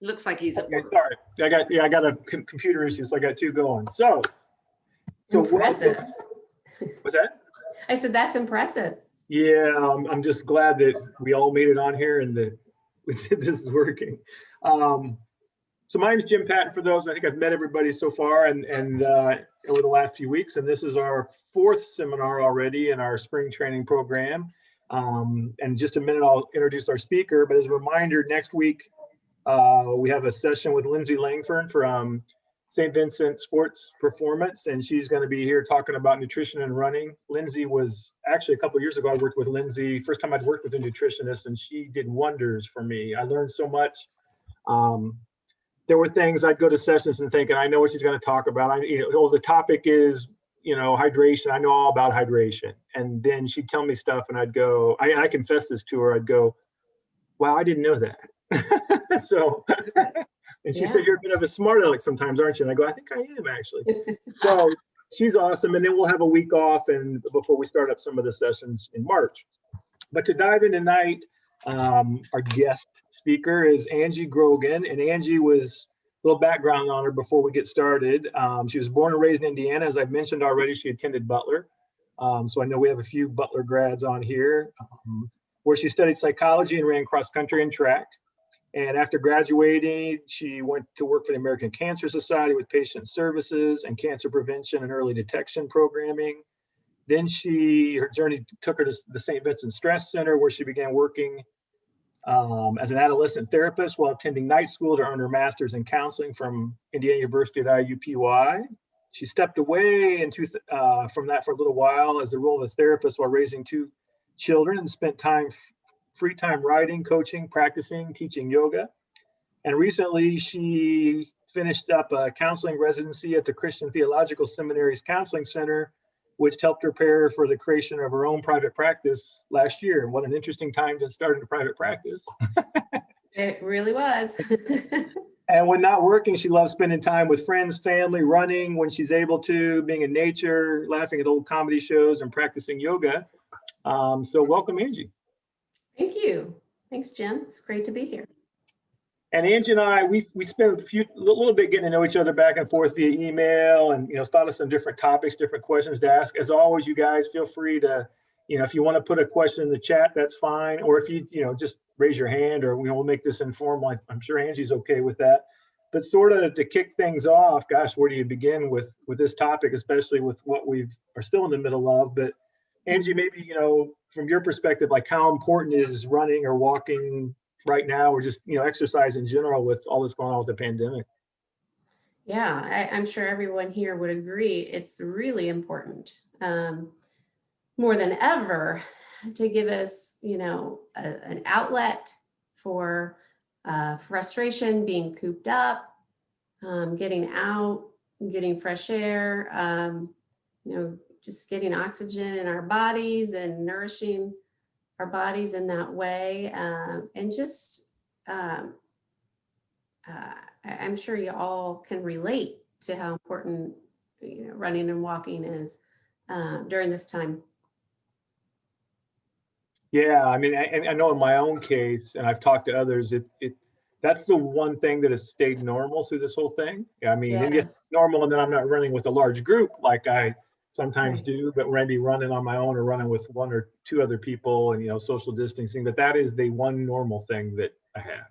Looks like he's at Okay, work. sorry. I got a computer issue, so I got two going. So Impressive. What's that? I said, that's impressive. Yeah, I'm just glad that we all made it on here and that this is working. So my name is Jim Patton. For those, I think I've met everybody so far, and over the last few weeks, and this is our fourth seminar already in our spring training program. And in just a minute, I'll introduce our speaker. But as a reminder, next week we have a session with Lindsay Langford from St. Vincent Sports Performance, and she's going to be here talking about nutrition and running. Lindsay was actually a couple of years ago. I worked with Lindsay. First time I'd worked with a nutritionist, and she did wonders for me. I learned so much. There were things I'd go to sessions and thinking, I know what she's going to talk about. The topic is, hydration. I know all about hydration. And then she'd tell me stuff and I'd go, I confess this to her. I'd go, wow, I didn't know that. So, and she said, you're a bit of a smart aleck sometimes, aren't you? And I go, I think I am actually. So she's awesome. And then we'll have a week off and before we start up some of the sessions in March. But to dive in tonight, our guest speaker is Angie Grogan, and Angie was a little background on her before we get started. She was born and raised in Indiana. As I've mentioned already, she attended Butler. So I know we have a few Butler grads on here, where she studied psychology and ran cross country and track. And after graduating, she went to work for the American Cancer Society with patient services and cancer prevention and early detection programming. Then her journey took her to the St. Vincent Stress Center, where she began working as an adolescent therapist while attending night school to earn her master's in counseling from Indiana University at IUPUI. She stepped away from that for a little while as the role of a therapist while raising two children and spent free time writing, coaching, practicing, teaching yoga. And recently she finished up a counseling residency at the Christian Theological Seminary's Counseling Center, which helped her prepare for the creation of her own private practice last year. What an interesting time to start a private practice. It really was. And when not working, she loves spending time with friends, family, running when she's able to, being in nature, laughing at old comedy shows, and practicing yoga. So welcome, Angie. Thank you. Thanks, Jim. It's great to be here. And Angie and I, we spent a little bit getting to know each other back and forth via email, and thought of some different topics, different questions to ask. As always, you guys feel free to, if you want to put a question in the chat, that's fine. Or if you just raise your hand, or we'll make this informal. I'm sure Angie's okay with that. But sort of to kick things off, gosh, where do you begin with this topic, especially with what are still in the middle of? But Angie, maybe from your perspective, like how important is running or walking right now, or just exercise in general with all this going on with the pandemic? Yeah, I'm sure everyone here would agree. It's really important, more than ever, to give us, an outlet for frustration, being cooped up, getting out, getting fresh air, just getting oxygen in our bodies and nourishing our bodies in that way. And just, I'm sure you all can relate to how important, running and walking is during this time. Yeah, I mean, I know in my own case, and I've talked to others, that's the one thing that has stayed normal through this whole thing. I mean, Yes. It gets normal, and then I'm not running with a large group like I sometimes do, but maybe running on my own or running with one or two other people and, social distancing, but that is the one normal thing that I have.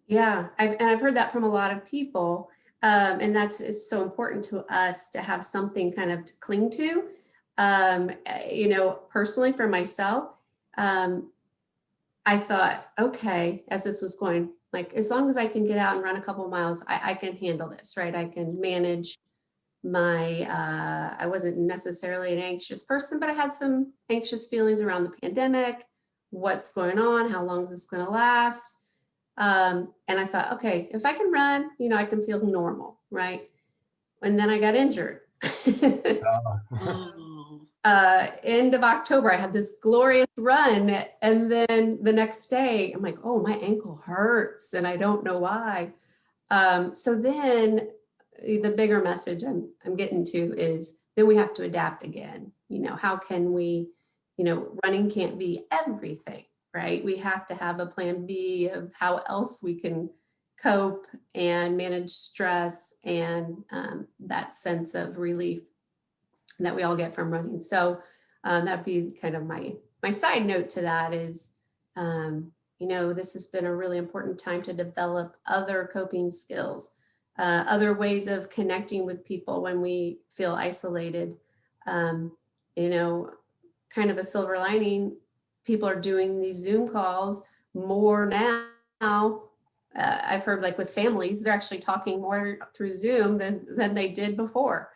Yeah, I've heard that from a lot of people. And it's so important to us to have something kind of to cling to. Personally for myself, I thought, okay, as this was going, like, as long as I can get out and run a couple of miles, I can handle this, right? I can manage I wasn't necessarily an anxious person, but I had some anxious feelings around the pandemic, what's going on, how long is this going to last? And I thought, okay, if I can run, I can feel normal, right? And then I got injured. End of October, I had this glorious run. And then the next day, I'm like, oh, my ankle hurts and I don't know why. So then the bigger message I'm getting to is then we have to adapt again. How can we, running can't be everything, right? We have to have a plan B of how else we can cope and manage stress and that sense of relief that we all get from running. So that'd be kind of my side note to that is, this has been a really important time to develop other coping skills, other ways of connecting with people when we feel isolated. Kind of a silver lining, people are doing these Zoom calls more now. I've heard like with families, they're actually talking more through Zoom than they did before.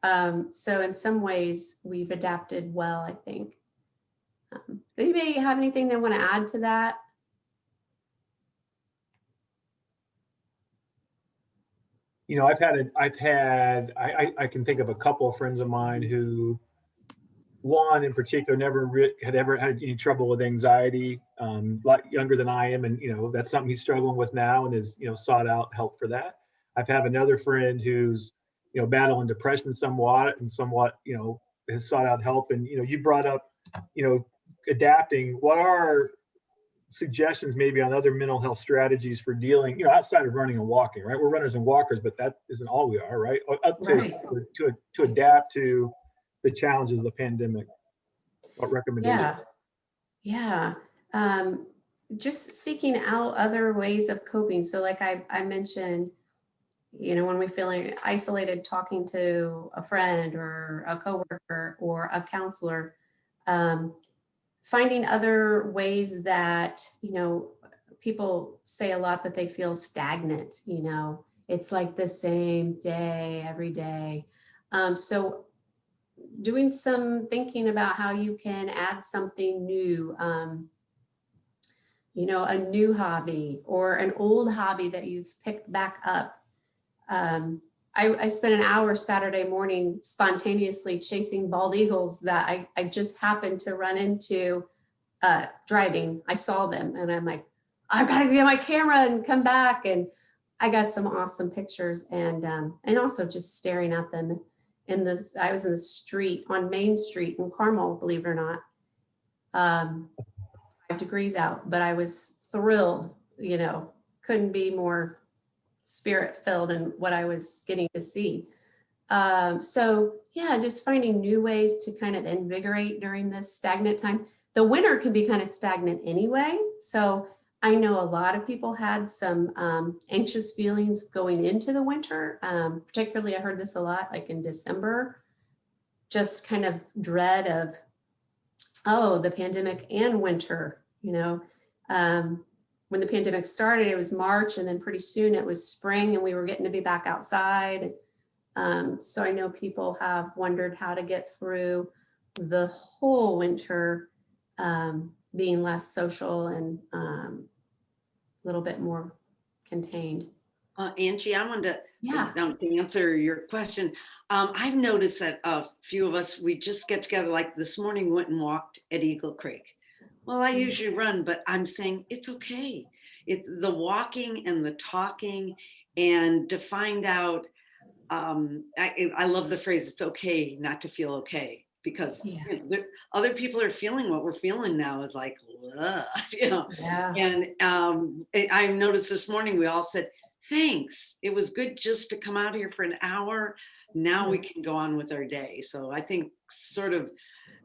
So in some ways we've adapted well, I think. Does anybody have anything they want to add to that? I can think of a couple of friends of mine who, one in particular, had ever had any trouble with anxiety, a lot younger than I am. And, that's something he's struggling with now and is, sought out help for that. I've had another friend who's, battling depression somewhat, has sought out help. And, you brought up, adapting. What are suggestions maybe on other mental health strategies for dealing, outside of running and walking, right? We're runners and walkers, but that isn't all we are, right? Up to, Right. to adapt to the challenges of the pandemic. What recommendations? Yeah. Just seeking out other ways of coping. So like I mentioned, when we're feeling isolated, talking to a friend or a coworker or a counselor, finding other ways that, people say a lot that they feel stagnant, it's like the same day every day. So doing some thinking about how you can add something new, a new hobby or an old hobby that you've picked back up. I spent an hour Saturday morning spontaneously chasing bald eagles that I just happened to run into driving. I saw them and I'm like, I've got to get my camera and come back. And I got some awesome pictures and also just staring at them I was in the street on Main Street in Carmel, believe it or not, 5 degrees out, but I was thrilled, couldn't be more spirit filled in what I was getting to see. So yeah, just finding new ways to kind of invigorate during this stagnant time. The winter can be kind of stagnant anyway. So I know a lot of people had some anxious feelings going into the winter. Particularly, I heard this a lot, like in December, just kind of dread of, the pandemic and winter, when the pandemic started, it was March, and then pretty soon it was spring and we were getting to be back outside. So I know people have wondered how to get through the whole winter, being less social and a little bit more contained. Angie, I wanted Yeah. to answer your question. I've noticed that a few of us, we just get together, like this morning, went and walked at Eagle Creek. Well, I usually run, but I'm saying it's okay. The walking and the talking and to find out, I love the phrase, it's okay not to feel okay, because other people are feeling what we're feeling now. Is like, Yeah. And I noticed this morning, we all said, thanks. It was good just to come out here for an hour. Now we can go on with our day. So I think sort of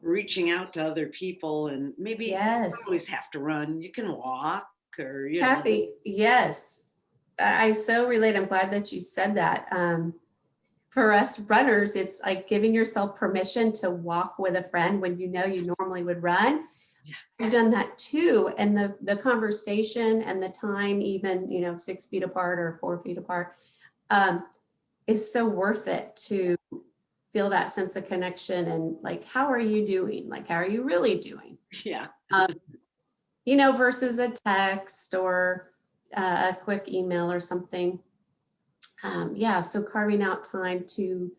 reaching out to other people, and maybe you don't always have to run. You can walk or, Kathy, yes. I so relate. I'm glad that you said that. For us runners, it's like giving yourself permission to walk with a friend when you normally would run. I've done that too. And the conversation and the time, even, 6 feet apart or 4 feet apart, is so worth it to feel that sense of connection. And like, how are you doing? Like, how are you really doing? Yeah. Versus a text or a quick email or something. So carving out time to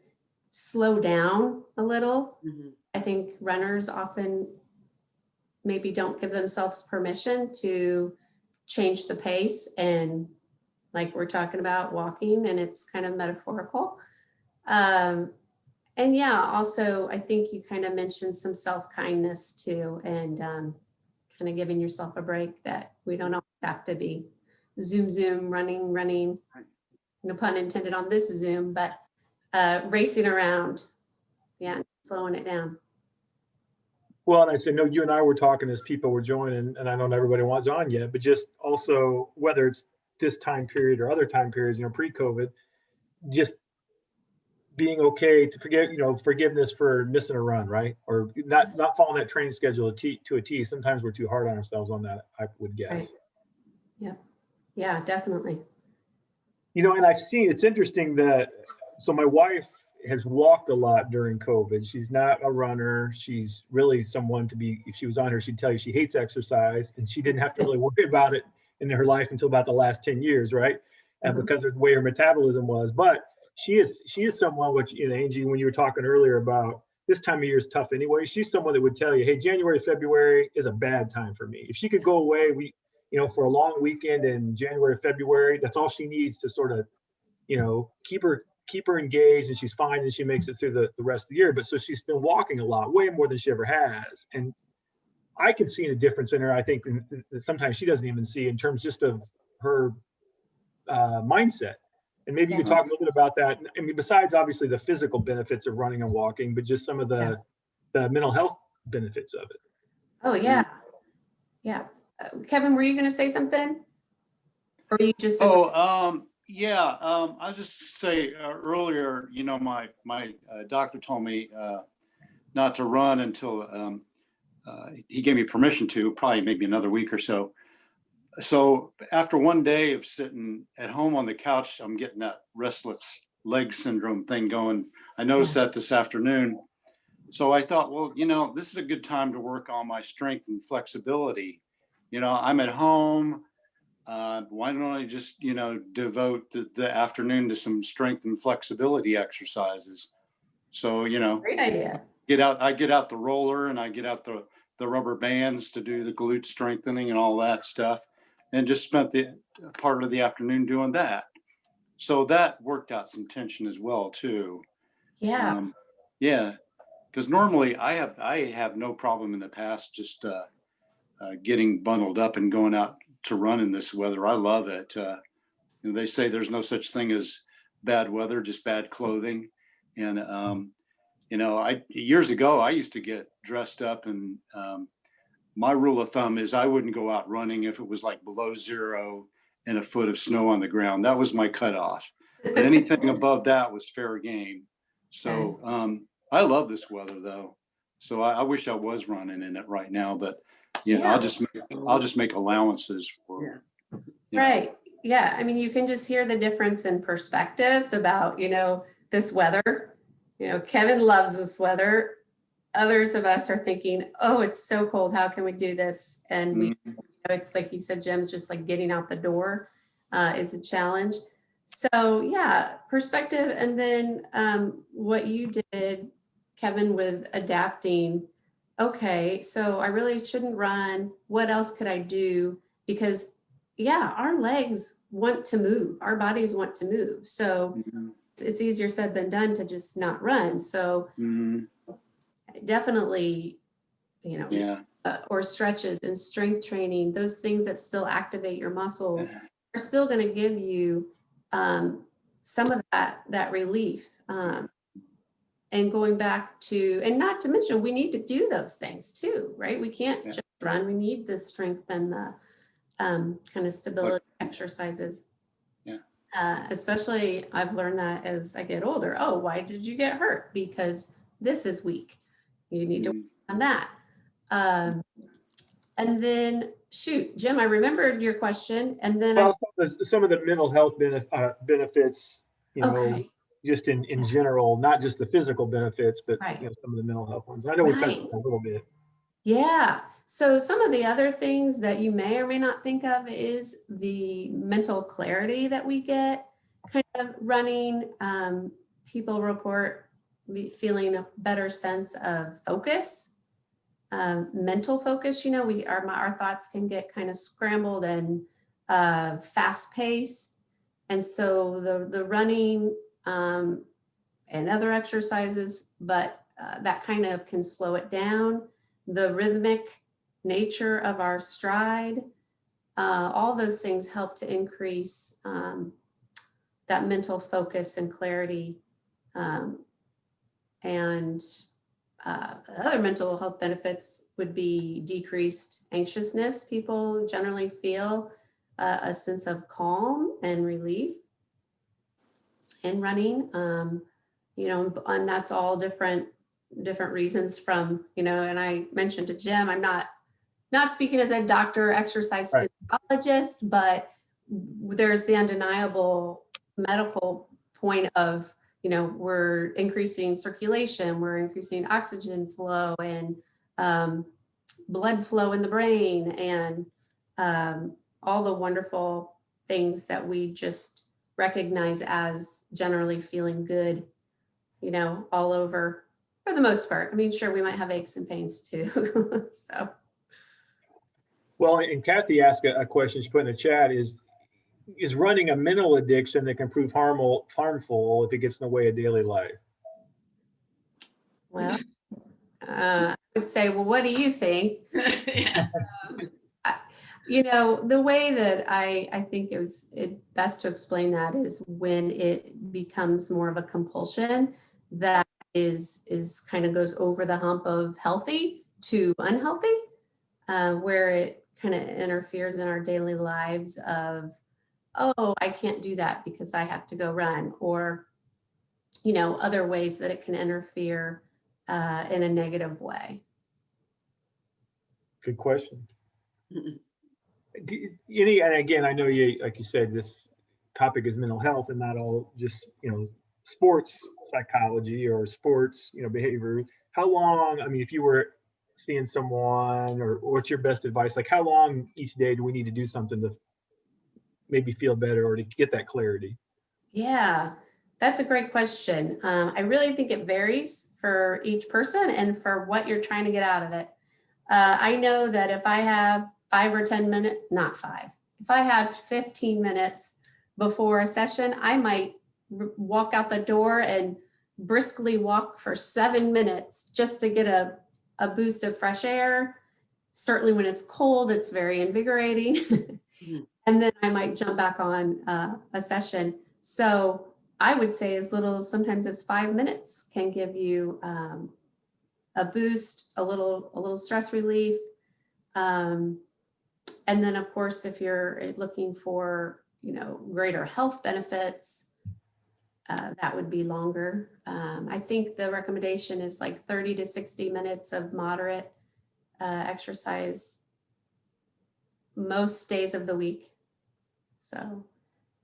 slow down a little. Mm-hmm. I think runners often maybe don't give themselves permission to change the pace, and like we're talking about walking, and it's kind of metaphorical. And also I think you kind of mentioned some self-kindness too, and kind of giving yourself a break, that we don't always have to be zoom, running, no pun intended on this Zoom, but racing around. Yeah, slowing it down. Well, and I said, no, you and I were talking as people were joining, and I know not everybody wants on yet, but just also whether it's this time period or other time periods, pre-COVID, just being okay to forget, forgiveness for missing a run, right? Or not following that training schedule to a T. Sometimes we're too hard on ourselves on that, I would guess. Right. Yeah. Yeah, definitely. And I've seen, it's interesting that, so my wife has walked a lot during COVID. She's not a runner. She's really someone to be, if she was on her, she'd tell you she hates exercise, and she didn't have to really worry about it in her life until about the last 10 years, right? And because of the way her metabolism was. But she is someone, which, Angie, when you were talking earlier about this time of year is tough anyway, she's someone that would tell you, hey, January, February is a bad time for me. If she could go away, for a long weekend in January, February, that's all she needs to sort of, keep her engaged, and she's fine, and she makes it through the rest of the year. But so she's been walking a lot, way more than she ever has. And I can see a difference in her, I think, that sometimes she doesn't even see in terms just of her mindset. And maybe you could talk a little bit about that. I mean, besides obviously the physical benefits of running and walking, but just some of the mental health benefits of it. Oh, yeah. Yeah. Kevin, were you going to say something? Or you just? Yeah. I was just say earlier, my doctor told me not to run until he gave me permission to, probably maybe another week or so. So after one day of sitting at home on the couch, I'm getting that restless leg syndrome thing going. I noticed that this afternoon. So I thought, well, this is a good time to work on my strength and flexibility. I'm at home. Why don't I just, devote the afternoon to some strength and flexibility exercises? So, Great idea. I get out the roller, and I get out the rubber bands to do the glute strengthening and all that stuff, and just spent the part of the afternoon doing that. So that worked out some tension as well too. Yeah. Yeah. Because normally I have no problem in the past just getting bundled up and going out to run in this weather. I love it. They say there's no such thing as bad weather, just bad clothing. And years ago I used to get dressed up, and my rule of thumb is I wouldn't go out running if it was like below 0 and a foot of snow on the ground. That was my cutoff. But anything above that was fair game. So I love this weather though. So I wish I was running in it right now, but I'll just make allowances for. Right. Yeah. I mean, you can just hear the difference in perspectives about, this weather. Kevin loves this weather. Others of us are thinking, oh, it's so cold. How can we do this? And it's like you said, Jim, just like getting out the door is a challenge. So yeah, perspective. And then what you did, Kevin, with adapting. Okay, so I really shouldn't run. What else could I do? Because our legs want to move. Our bodies want to move. So it's easier said than done to just not run. So definitely, or stretches and strength training, those things that still activate your muscles are still going to give you some of that relief. And going back to, and not to mention, we need to do those things too, right? We can't just run. We need the strength and the kind of stability exercises. Yeah. Especially, I've learned that as I get older. Oh, why did you get hurt? Because this is weak. You need to work on that. And then, shoot, Jim, I remembered your question. And then some of the mental health benefits, okay. just in general, not just the physical benefits, but some of the mental health ones. I know we touched on a little bit. Yeah. So some of the other things that you may or may not think of is the mental clarity that we get kind of running. People report feeling a better sense of focus, mental focus. Our thoughts can get kind of scrambled and fast paced. And so the running and other exercises, but that kind of can slow it down. The rhythmic nature of our stride all those things help to increase that mental focus and clarity. And other mental health benefits would be decreased anxiousness. People generally feel a sense of calm and relief in running, and that's all different reasons from, and I mentioned to Jim, I'm not speaking as a doctor, exercise Right. physiologist, but there's the undeniable medical point of, we're increasing circulation, we're increasing oxygen flow and blood flow in the brain, and all the wonderful things that we just recognize as generally feeling good, all over for the most part. I mean, sure, we might have aches and pains too. So. Well, and Kathy asked a question she put in the chat is running a mental addiction that can prove harmful if it gets in the way of daily life? Well, I would say, well, what do you think? Yeah. The way that I think it best to explain that is when it becomes more of a compulsion that is kind of goes over the hump of healthy to unhealthy, where it kind of interferes in our daily lives of, oh, I can't do that because I have to go run, or, other ways that it can interfere in a negative way. Good question. Mhm. And again, I know you, like you said, this topic is mental health and not all just, sports psychology or sports, behavior. How long, I mean, if you were seeing someone, or what's your best advice? Like, how long each day do we need to do something to maybe feel better or to get that clarity? Yeah, that's a great question. I really think it varies for each person and for what you're trying to get out of it. I know that if I have 5 or 10 minutes, not 5, if I have 15 minutes before a session, I might walk out the door and briskly walk for 7 minutes just to get a boost of fresh air. Certainly when it's cold, it's very invigorating. Mhm. And then I might jump back on a session. So I would say as little as sometimes as 5 minutes can give you a boost, a little stress relief. And then of course, if you're looking for, greater health benefits, that would be longer. I think the recommendation is like 30 to 60 minutes of moderate exercise most days of the week. So,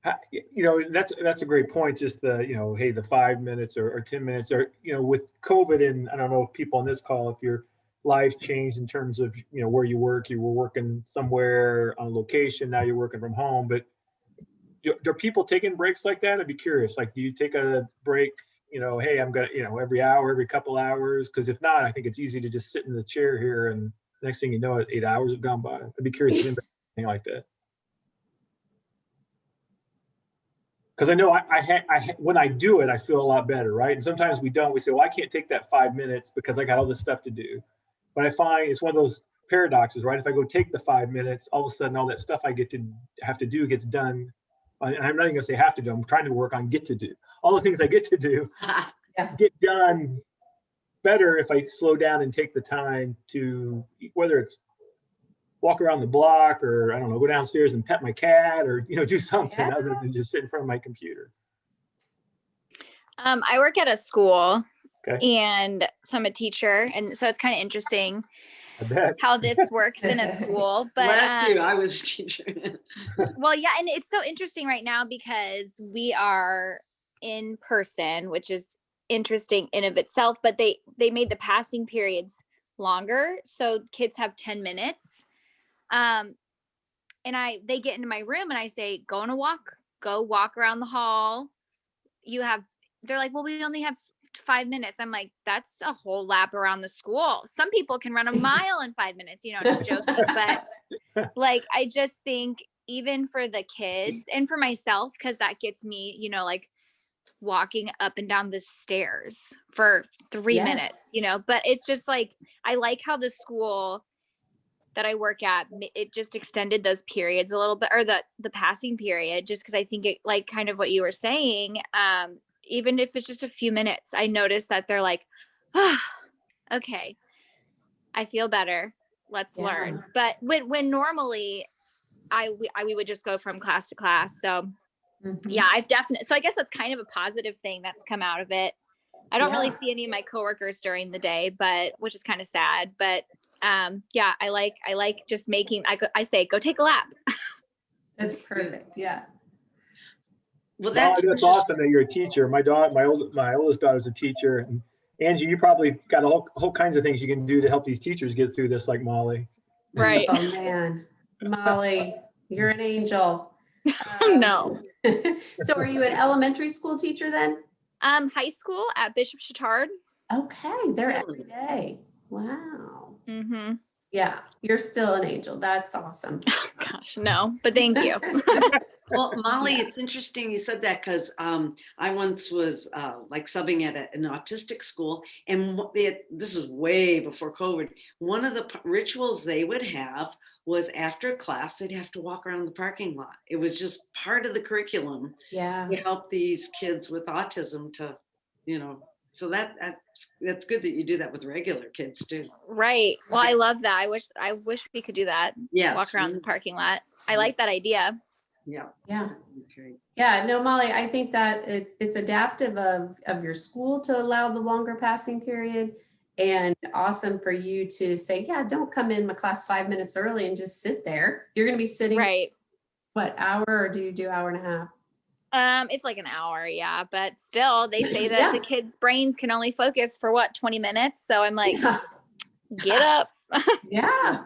That's a great point. Just the, hey, the 5 minutes or 10 minutes, or, with COVID, and I don't know if people on this call, if your life changed in terms of, where you work, you were working somewhere on location, now you're working from home, but are people taking breaks like that? I'd be curious. Like, do you take a break, hey, I'm going to, every hour, every couple hours? Because if not, I think it's easy to just sit in the chair here and next thing you know, 8 hours have gone by. I'd be curious if anybody anything like that. Because I know when I do it, I feel a lot better, right? And sometimes we don't. We say, well, I can't take that 5 minutes because I got all this stuff to do. But I find it's one of those paradoxes, right? If I go take the 5 minutes, all of a sudden all that stuff I have to do gets done. And I'm not even gonna say have to do. I'm trying to work on get to do. All the things I get to do get done better if I slow down and take the time to, whether it's walk around the block, or I don't know, go downstairs and pet my cat, or do something other than just sit in front of my computer. I work at a school, Okay. and so I'm a teacher, and so it's kind of interesting I bet. how this works in a school. But Bless you, I was a teacher. well, yeah, and it's so interesting right now because we are in person, which is interesting in of itself. But they made the passing periods longer, so kids have 10 minutes. And they get into my room and I say, go on a walk, go walk around the hall. They're like, well, we only have 5 minutes. I'm like, that's a whole lap around the school. Some people can run a mile in 5 minutes, and I'm joking, but like, I just think even for the kids and for myself, because that gets me, like walking up and down the stairs for 3 minutes, but it's just like, I like how the school that I work at, it just extended those periods a little bit, or the passing period, just because I think it, like kind of what you were saying, even if it's just a few minutes, I noticed that they're like, ah, okay, I feel better. Let's Yeah. learn. But when normally we would just go from class to class. So Mhm. yeah, I've definitely, so I guess that's kind of a positive thing that's come out of it. I don't really Yeah. see any of my coworkers during the day, but which is kind of sad. But yeah, I like just making, I say, go take a lap. That's perfect. Yeah. Well, Molly, that's that's awesome that you're a teacher. My oldest daughter's a teacher. And Angie, you probably got a whole kinds of things you can do to help these teachers get through this, like Molly. Right. Oh man, Molly, you're an angel. No. So are you an elementary school teacher then? High school at Bishop Chatard. Okay, they're every day. Wow. Mm-hmm. Yeah, you're still an angel. That's awesome. Gosh, no, but thank you. Well, Molly, Yeah. it's interesting you said that because I once was like subbing at an autistic school, and this was way before COVID. One of the rituals they would have was after class, they'd have to walk around the parking lot. It was just part of the curriculum Yeah. to help these kids with autism to, so that's good that you do that with regular kids too. Right. Well, I love that. I wish we could do that. Yes. Walk around the parking lot. I like that idea. Yeah. Yeah. Okay. Yeah, no, Molly, I think that it's adaptive of your school to allow the longer passing period, and awesome for you to say, yeah, don't come in my class 5 minutes early and just sit there. You're going to be sitting, Right. what, hour, or do you do hour and a half? It's like an hour, yeah, but still they say that Yeah. the kids' brains can only focus for what, 20 minutes. So I'm like, Yeah. get up. Yeah.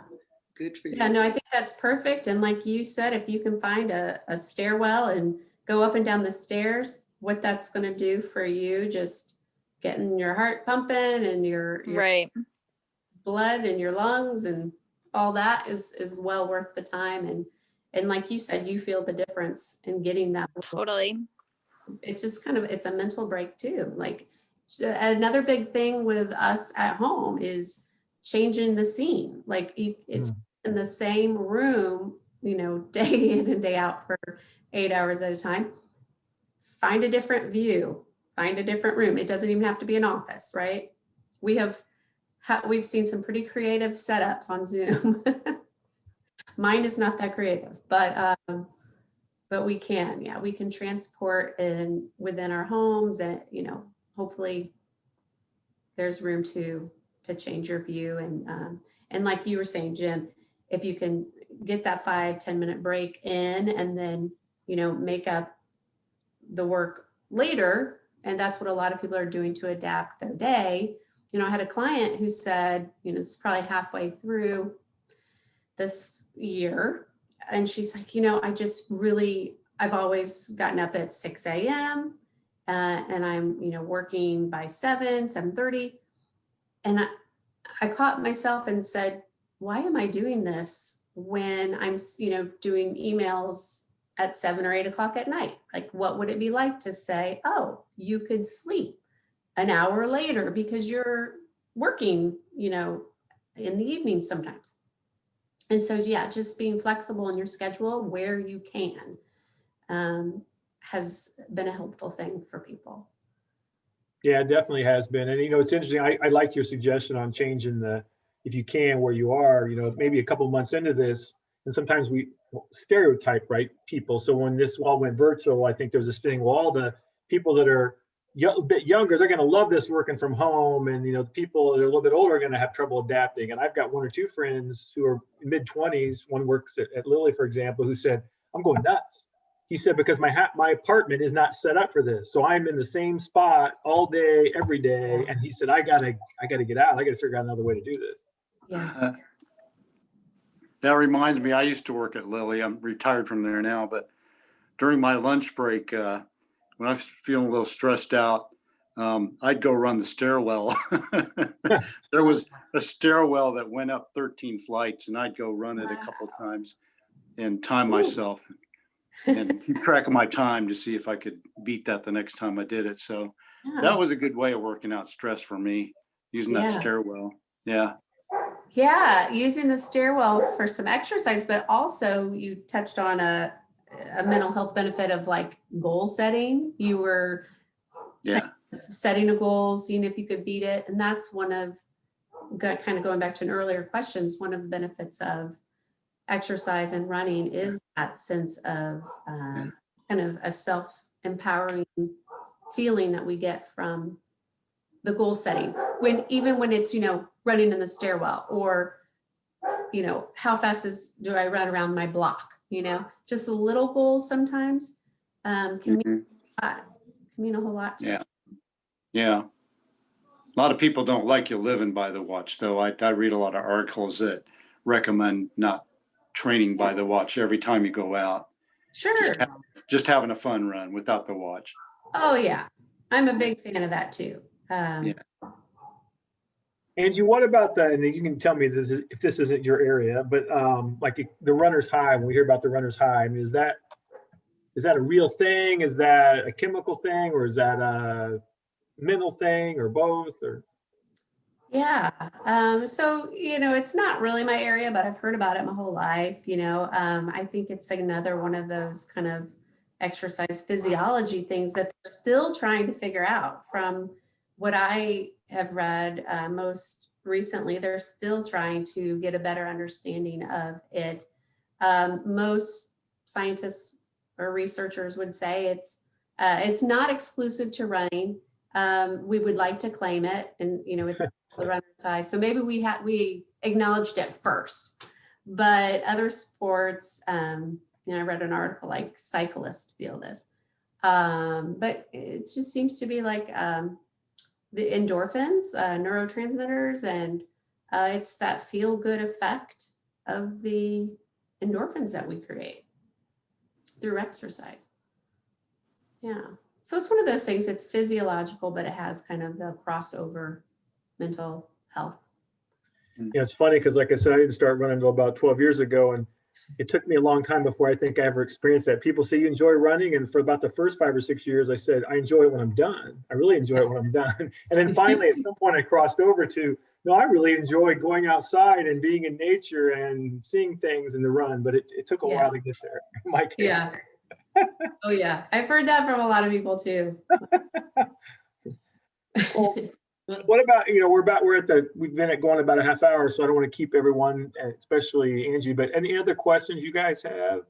Good for you. Yeah, no, I think that's perfect. And like you said, if you can find a stairwell and go up and down the stairs, what that's going to do for you, just getting your heart pumping and your Right. blood in your lungs and all that is well worth the time. And like you said, you feel the difference in getting that. Totally. It's just kind of, it's a mental break too. Like another big thing with us at home is changing the scene. Like it's in the same room, day in and day out for 8 hours at a time. Find a different view, find a different room. It doesn't even have to be an office, right? We've seen some pretty creative setups on Zoom. Mine is not that creative, but we can transport in within our homes, and hopefully there's room to change your view. And like you were saying, Jim, if you can get that 5-10 minute break in and then make up the work later, and that's what a lot of people are doing to adapt their day. I had a client who said, it's probably halfway through this year, and she's like, I've always gotten up at 6 a.m. And I'm, working by 7:30. And I caught myself and said, why am I doing this when I'm, doing emails at 7 or 8 o'clock at night? Like, what would it be like to say, oh, you could sleep an hour later because you're working, in the evening sometimes. And so, yeah, just being flexible in your schedule where you can has been a helpful thing for people. Yeah, it definitely has been. And, it's interesting. I like your suggestion on changing if you can, where you are, maybe a couple months into this. And sometimes we stereotype, right, people. So when this all went virtual, I think there was this thing, well, all the people that are a bit younger, they're going to love this working from home. And, the people that are a little bit older are going to have trouble adapting. And I've got one or two friends who are mid-20s. One works at Lilly, for example, who said, I'm going nuts. He said, because my apartment is not set up for this. So I'm in the same spot all day, every day. And he said, I gotta get out. I gotta figure out another way to do this. Yeah. That reminds me, I used to work at Lilly. I'm retired from there now, but during my lunch break, when I was feeling a little stressed out, I'd go run the stairwell. There was a stairwell that went up 13 flights, and I'd go run it a couple of times and time myself and keep track of my time to see if I could beat that the next time I did it. So that was a good way of working out stress for me, using that stairwell. Yeah. Yeah, using the stairwell for some exercise, but also you touched on a mental health benefit of like goal setting. You were Yeah. setting a goal, seeing if you could beat it. And that's one of, kind of going back to an earlier questions, one of the benefits of exercise and running is that sense of kind of a self-empowering feeling that we get from the goal setting. Even when it's, running in the stairwell, or, how fast do I run around my block? Just the little goals sometimes can mean a lot, can mean a whole lot. Yeah. Yeah. A lot of people don't like you living by the watch, though. I read a lot of articles that recommend not training by the watch every time you go out. Sure. Just having a fun run without the watch. Oh yeah. I'm a big fan of that too. Yeah. Angie, what about and you can tell me if this isn't your area, but like the runner's high, when we hear about the runner's high, I mean, is that a real thing? Is that a chemical thing, or is that a mental thing, or both? Or Yeah. So, it's not really my area, but I've heard about it my whole life. I think it's another one of those kind of exercise physiology things that they're still trying to figure out. From what I have read most recently, they're still trying to get a better understanding of it. Most scientists or researchers would say it's not exclusive to running. We would like to claim it, and it's the runner size. So maybe we acknowledged it first, but other sports, I read an article like cyclists feel this, but it just seems to be like the endorphins, neurotransmitters, and it's that feel good effect of the endorphins that we create through exercise. Yeah. So it's one of those things, it's physiological, but it has kind of the crossover mental health. yeah, it's funny because, like I said, I didn't start running until about 12 years ago, and it took me a long time before I think I ever experienced that. People say you enjoy running, and for about the first 5 or 6 years, I said I enjoy it when I'm done. I really enjoy it when I'm done. And then finally, at some point, I crossed over to no, I really enjoy going outside and being in nature and seeing things in the run. But it took a while to get there. My case. Yeah. Oh yeah, I've heard that from a lot of people too. Well, what about, we've been going about a half hour, so I don't want to keep everyone, especially Angie, but any other questions you guys have?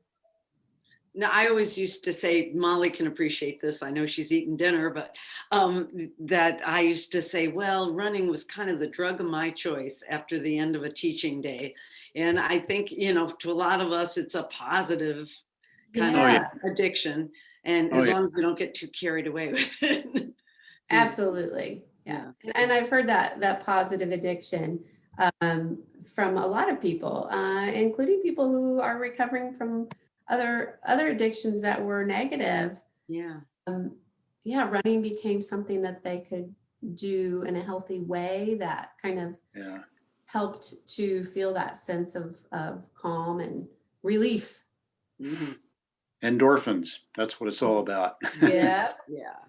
No, I always used to say, Molly can appreciate this. I know she's eating dinner, but that I used to say, well, running was kind of the drug of my choice after the end of a teaching day. And I think, to a lot of us, it's a positive kind of addiction. And as long as we don't get too carried away with it. Absolutely. Yeah. And I've heard that positive addiction from a lot of people, including people who are recovering from other addictions that were negative. Yeah. Running became something that they could do in a healthy way that kind of helped to feel that sense of calm and relief. Mm-hmm. Endorphins. That's what it's all about. Yeah.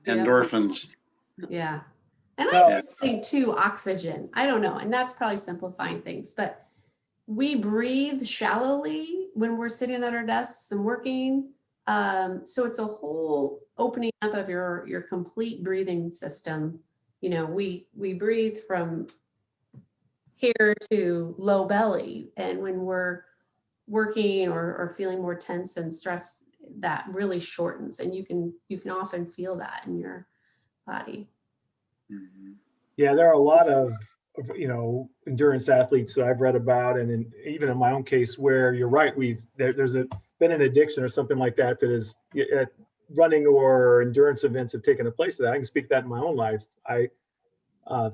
Endorphins. Yeah. And I just think too, oxygen, I don't know. And that's probably simplifying things, but we breathe shallowly when we're sitting at our desks and working. So it's a whole opening up of your complete breathing system. We breathe from here to low belly. And when we're working or feeling more tense and stressed, that really shortens, and you can often feel that in your body. Yeah, there are a lot of endurance athletes that I've read about, and even in my own case, where you're right, there's been an addiction or something like that is running or endurance events have taken a place of that. I can speak that in my own life.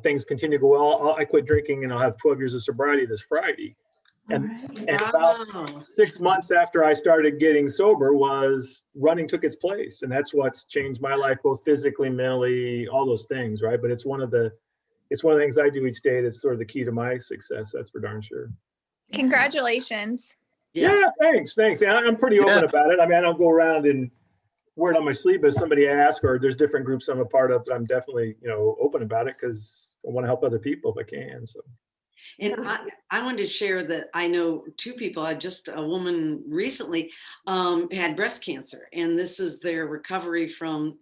Things continue to go well. I quit drinking, and I'll have 12 years of sobriety this Friday. And about 6 months after I started getting sober, was running took its place, and that's what's changed my life, both physically, mentally, all those things, right? But it's one of the things I do each day that's sort of the key to my success. That's for darn sure. Congratulations. Yes. Yeah, thanks. And I'm pretty open about it. I mean, I don't go around and wear it on my sleeve if somebody asks, or there's different groups I'm a part of. I'm definitely, open about it because I want to help other people if I can. So. And I wanted to share that I know two people, a woman recently had breast cancer, and this is their recovery from,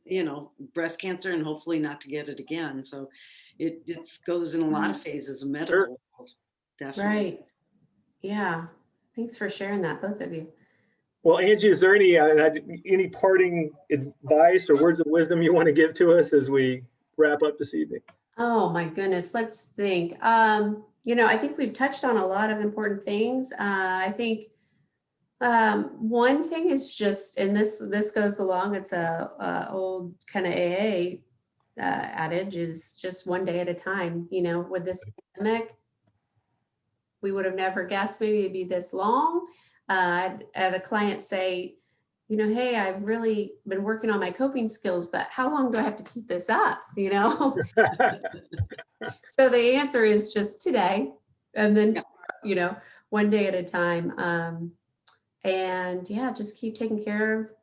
breast cancer, and hopefully not to get it again. So it goes in a lot of phases of medical world. Definitely. Right. Yeah. Thanks for sharing that, both of you. Well, Angie, is there any parting advice or words of wisdom you want to give to us as we wrap up this evening? Oh my goodness, let's think. I think we've touched on a lot of important things. I think one thing is just, and this goes along, it's a old kind of AA adage, is just one day at a time. With this pandemic, we would have never guessed maybe it'd be this long. I had a client say, hey, I've really been working on my coping skills, but how long do I have to keep this up? So the answer is just today, and then, one day at a time. And yeah, just keep taking care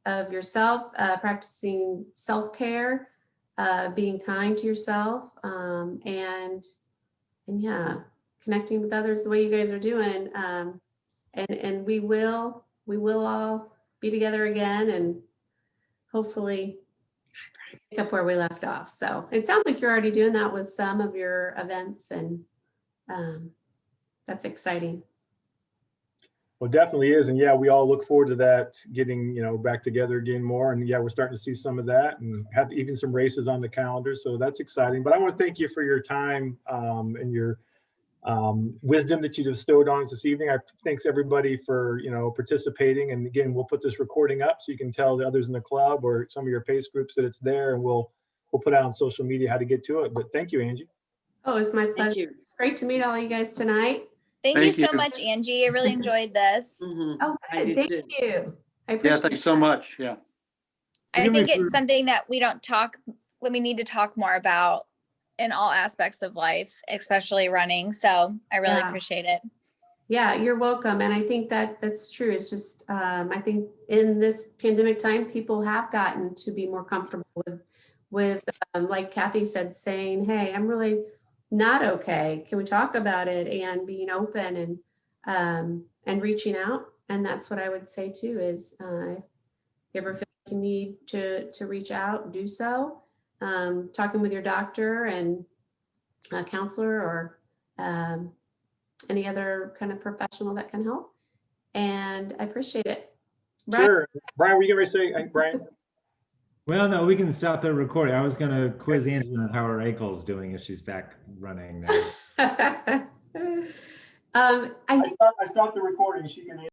of yourself, practicing self-care, being kind to yourself, and yeah, connecting with others the way you guys are doing. And we will all be together again, and hopefully pick up where we left off. So it sounds like you're already doing that with some of your events, and that's exciting. Well, definitely is. And yeah, we all look forward to that, getting, back together again more. And yeah, we're starting to see some of that and have even some races on the calendar. So that's exciting. But I want to thank you for your time and your wisdom that you bestowed on us this evening. Thanks everybody for, participating. And again, we'll put this recording up so you can tell the others in the club or some of your PACE groups that it's there, and we'll put out on social media how to get to it. But thank you, Angie. Oh, it's my pleasure. Thank you. It's great to meet all you guys tonight. Thank you so much, Angie. I really enjoyed this. Mhm. Oh, I good. do Thank too. you. I Yeah, appreciate thanks so much. Yeah. I think it's something that we need to talk more about in all aspects of life, especially running. So I really Yeah. appreciate it. Yeah, you're welcome. And I think that's true. It's just, I think in this pandemic time, people have gotten to be more comfortable with like Kathy said, saying, hey, I'm really not okay. Can we talk about it? And being open and reaching out. And that's what I would say too, is if you ever feel like you need to reach out, do so. Talking with your doctor and a counselor or any other kind of professional that can help. And I appreciate it. Brian? Sure. Brian, were you going to say, Brian? Well, no, we can stop the recording. I was going to quiz Angie on how her ankle's doing if she's back running now. I I stopped the recording. She can